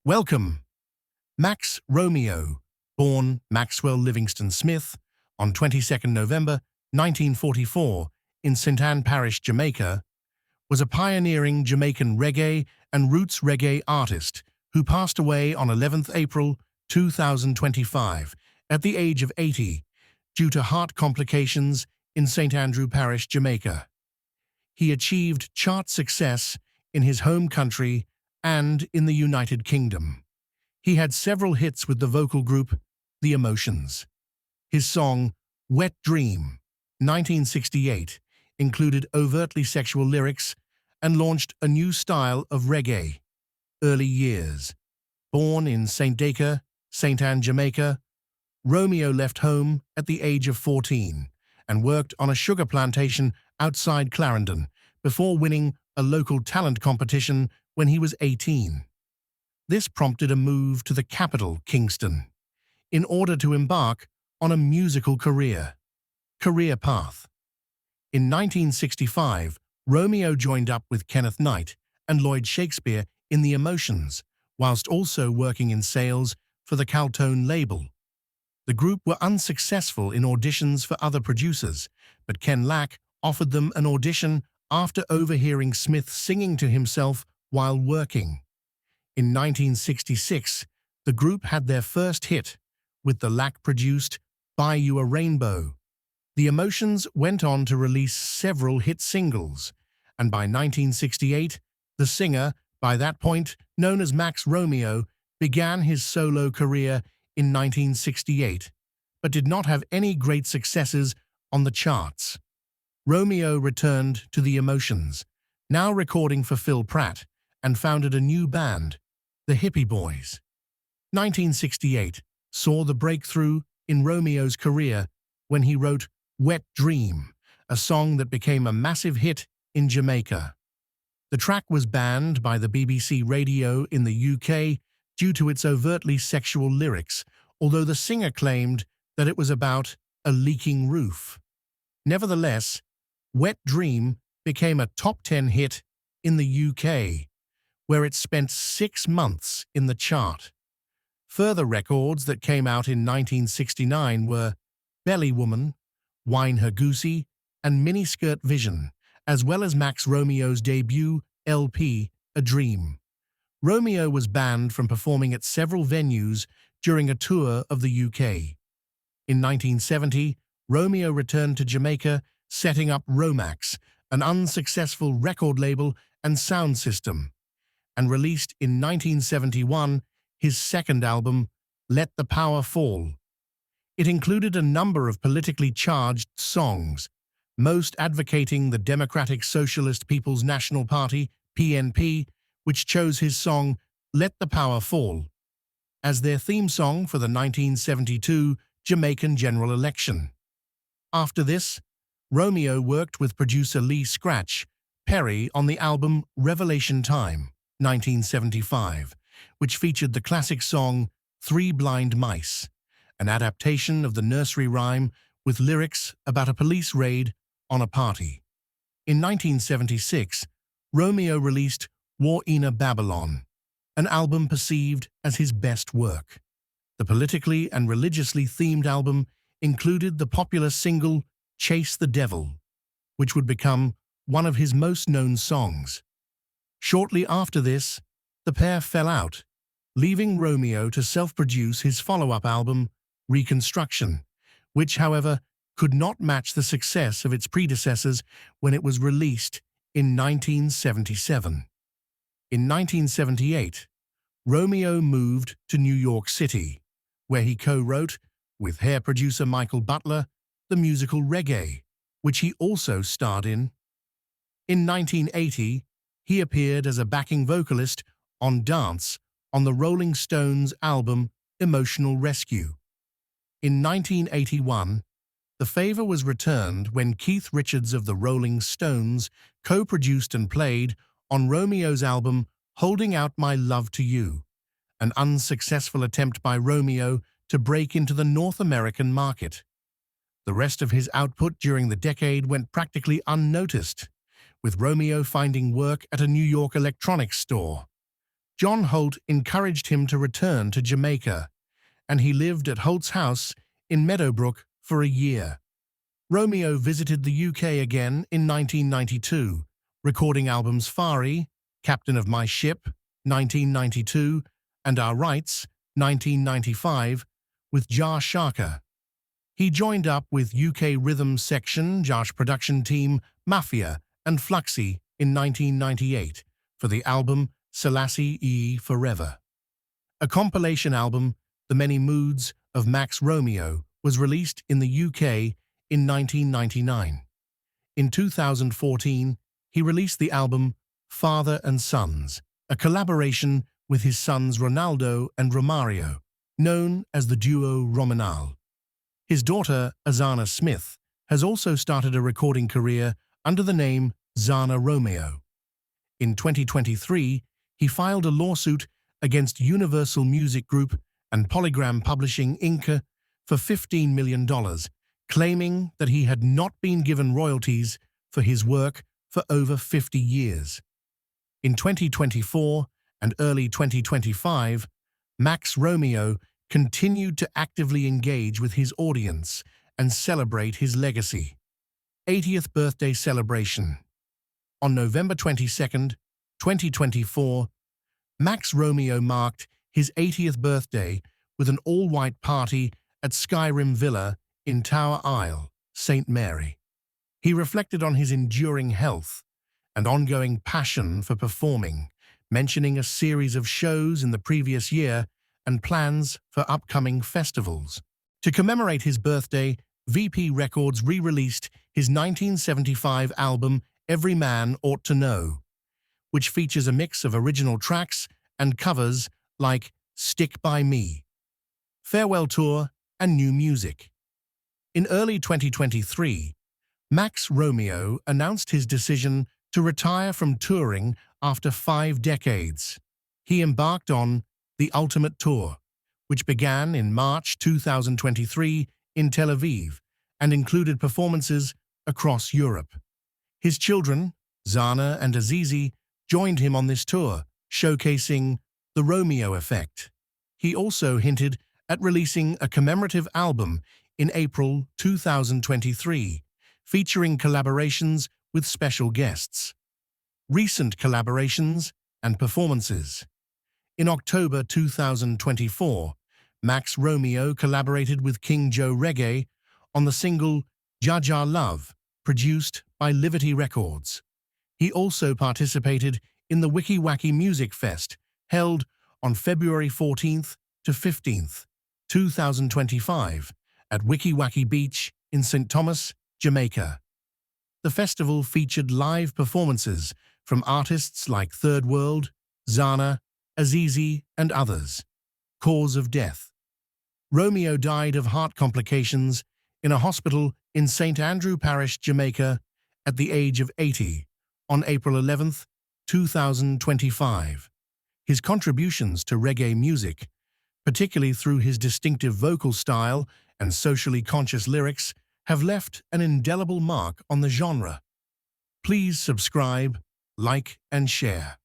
Welcome. Max Romeo, born Maxwell Livingston Smith on 22nd November 1944 in Saint Andrew Parish, Jamaica, was a pioneering Jamaican reggae and roots reggae artist who passed away on 11th April 2025 at the age of 80 due to heart complications in Saint Andrew Parish, Jamaica. He achieved chart success in his home country and in the United Kingdom. He had several hits with the vocal group The Emotions. His song Wet Dream, 1968, included overtly sexual lyrics and launched a new style of reggae. Early years. Born in Saint Andrew, Jamaica, Romeo left home at the age of 14 and worked on a sugar plantation outside Clarendon before winning a local talent competition when he was 18. This prompted a move to the capital, Kingston, in order to embark on a musical career path. In 1965, Romeo joined up with Kenneth Knight and Lloyd Shakespeare in The Emotions, whilst also working in sales for the Caltone label. The group were unsuccessful in auditions for other producers, but Ken Lack offered them an audition after overhearing Smith singing to himself while working. In 1966, the group had their first hit with the Lack-produced Buy You a Rainbow. The Emotions went on to release several hit singles, and by 1968, the singer, by that point known as Max Romeo, began his solo career in 1968, but did not have any great successes on the charts. Romeo returned to The Emotions, now recording for Phil Pratt, and founded a new band, the Hippie Boys. 1968 saw the breakthrough in Romeo's career when he wrote Wet Dream, a song that became a massive hit in Jamaica. The track was banned by the BBC Radio in the UK due to its overtly sexual lyrics, although the singer claimed that it was about a leaking roof. Nevertheless, Wet Dream became a top 10 hit in the UK, where it spent 6 months in the chart. Further records that came out in 1969 were Belly Woman, Wine Her Goosey, and Miniskirt Vision, as well as Max Romeo's debut LP, A Dream. Romeo was banned from performing at several venues during a tour of the UK. In 1970, Romeo returned to Jamaica, setting up Romax, an unsuccessful record label and sound system, and released in 1971 his second album, Let the Power Fall. It included a number of politically charged songs, most advocating the Democratic Socialist People's National Party, PNP, which chose his song, Let the Power Fall, as their theme song for the 1972 Jamaican general election. After this, Romeo worked with producer Lee Scratch Perry on the album Revelation Time, 1975, which featured the classic song Three Blind Mice, an adaptation of the nursery rhyme with lyrics about a police raid on a party. In 1976, Romeo released War Ina Babylon, an album perceived as his best work. The politically and religiously themed album included the popular single Chase the Devil, which would become one of his most known songs. Shortly after this, the pair fell out, leaving Romeo to self-produce his follow-up album, Reconstruction, which, however, could not match the success of its predecessors when it was released in 1977. In 1978, Romeo moved to New York City, where he co-wrote, with hair producer Michael Butler, the musical Reggae, which he also starred in. In 1980, he appeared as a backing vocalist on Dance on the Rolling Stones album Emotional Rescue. In 1981, the favor was returned when Keith Richards of the Rolling Stones co-produced and played on Romeo's album Holding Out My Love to You, an unsuccessful attempt by Romeo to break into the North American market. The rest of his output during the decade went practically unnoticed, with Romeo finding work at a New York electronics store. John Holt encouraged him to return to Jamaica, and he lived at Holt's house in Meadowbrook for a year. Romeo visited the UK again in 1992, recording albums Fari, Captain of My Ship, 1992, and Our Rights, 1995, with Jah Shaka. He joined up with UK rhythm section Josh production team Mafia and Fluxy in 1998 for the album Selassie E Forever. A compilation album, The Many Moods of Max Romeo, was released in the UK in 1999. In 2014, he released the album Father and Sons, a collaboration with his sons Ronaldo and Romario, known as the duo Romanal. His daughter, Xana Smith, has also started a recording career under the name Xana Romeo. In 2023, he filed a lawsuit against Universal Music Group and Polygram Publishing Inc. for $15 million, claiming that he had not been given royalties for his work for over 50 years. In 2024 and early 2025, Max Romeo continued to actively engage with his audience and celebrate his legacy. 80th birthday celebration. On November 22, 2024, Max Romeo marked his 80th birthday with an all-white party at Skyrim Villa in Tower Isle, St. Mary. He reflected on his enduring health and ongoing passion for performing, mentioning a series of shows in the previous year and plans for upcoming festivals. To commemorate his birthday, VP Records re-released his 1975 album Every Man Ought to Know, which features a mix of original tracks and covers like Stick By Me, Farewell Tour, and new music. In early 2023, Max Romeo announced his decision to retire from touring after 5 decades. He embarked on The Ultimate Tour, which began in March 2023 in Tel Aviv and included performances across Europe. His children, Xana and Azizzi, joined him on this tour, showcasing the Romeo effect. He also hinted at releasing a commemorative album in April 2023, featuring collaborations with special guests. Recent collaborations and performances. In October 2024, Max Romeo collaborated with King Joe Reggae on the single Jaja Love, produced by Liberty Records. He also participated in the Wiki Wacky Music Fest, held on February 14th to 15th, 2025, at Wiki Wacky Beach in St. Thomas, Jamaica. The festival featured live performances from artists like Third World, Xana, Azizzi, and others. Cause of death. Romeo died of heart complications in a hospital in Saint Andrew Parish, Jamaica, at the age of 80, on April 11, 2025. His contributions to reggae music, particularly through his distinctive vocal style and socially conscious lyrics, have left an indelible mark on the genre. Please subscribe, like, and share.